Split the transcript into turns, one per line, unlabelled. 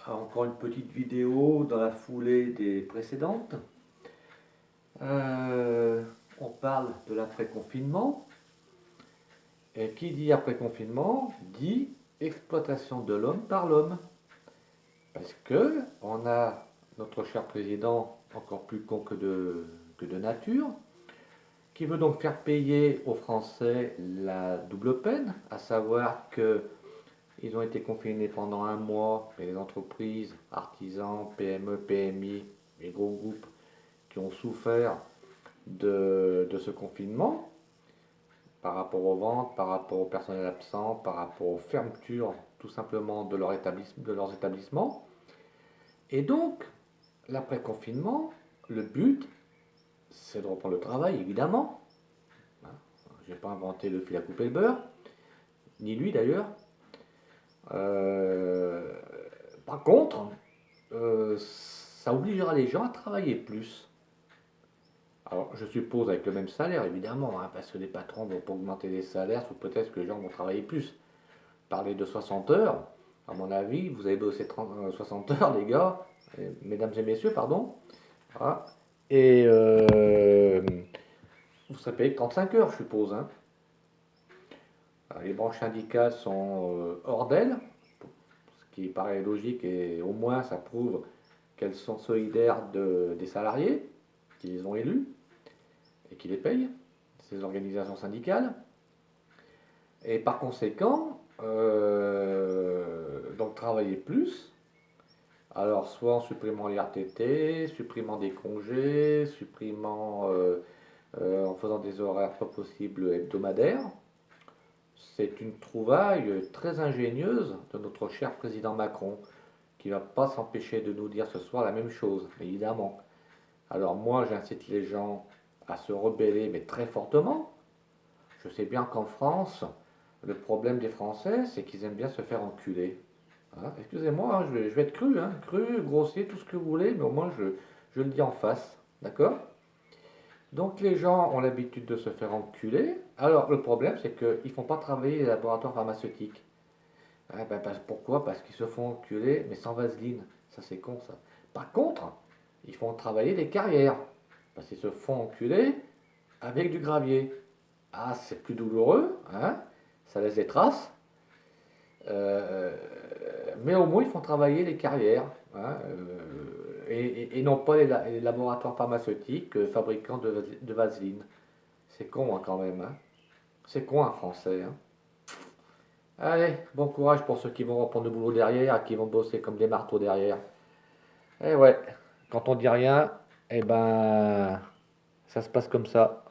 Encore une petite vidéo dans la foulée des précédentes. Euh, on parle de l'après-confinement. Et qui dit après-confinement dit exploitation de l'homme par l'homme. Parce que on a notre cher président, encore plus con que de nature, qui veut donc faire payer aux Français la double peine, à savoir que ils ont été confinés pendant un mois, et les entreprises, artisans, PME, PMI, les gros groupes qui ont souffert de ce confinement par rapport aux ventes, par rapport au personnel absent, par rapport aux fermetures tout simplement de leurs établissements. Et donc, l'après-confinement, le but, c'est de reprendre le travail, évidemment. Je n'ai pas inventé le fil à couper le beurre, ni lui d'ailleurs. Euh, Par contre, ça obligera les gens à travailler plus. Alors, je suppose avec le même salaire, évidemment, hein, parce que les patrons vont pas augmenter les salaires, ou peut-être que les gens vont travailler plus. Parler de 60 heures, à mon avis, vous avez bossé 60 heures, les gars, mesdames et messieurs, pardon, voilà. Et vous serez payé 35 heures, je suppose, hein. Alors, les branches syndicales sont hors d'elles, ce qui paraît logique, et au moins ça prouve qu'elles sont solidaires des salariés qui les ont élus et qui les payent, ces organisations syndicales. Et par conséquent, donc travailler plus, alors soit en supprimant les RTT, supprimant des congés, en faisant des horaires pas possibles hebdomadaires. C'est une trouvaille très ingénieuse de notre cher président Macron, qui ne va pas s'empêcher de nous dire ce soir la même chose, évidemment. Alors moi, j'incite les gens à se rebeller, mais très fortement. Je sais bien qu'en France, le problème des Français, c'est qu'ils aiment bien se faire enculer. Hein, excusez-moi, hein, je vais être cru, hein, cru, grossier, tout ce que vous voulez, mais au moins je le dis en face. D'accord? Donc les gens ont l'habitude de se faire enculer. Alors le problème, c'est qu'ils ne font pas travailler les laboratoires pharmaceutiques. Ah, ben, pourquoi? Parce qu'ils se font enculer, mais sans vaseline. Ça, c'est con, ça. Par contre, ils font travailler les carrières. Parce qu'ils se font enculer avec du gravier. Ah, c'est plus douloureux, hein? Ça laisse des traces. Euh, mais au moins, ils font travailler les carrières, hein, et non pas les laboratoires pharmaceutiques fabricants de vaseline. C'est con, hein, quand même, hein. C'est con, un Français, hein. Allez, bon courage pour ceux qui vont reprendre le boulot derrière et qui vont bosser comme des marteaux derrière. Eh ouais, quand on dit rien, eh ben, ça se passe comme ça.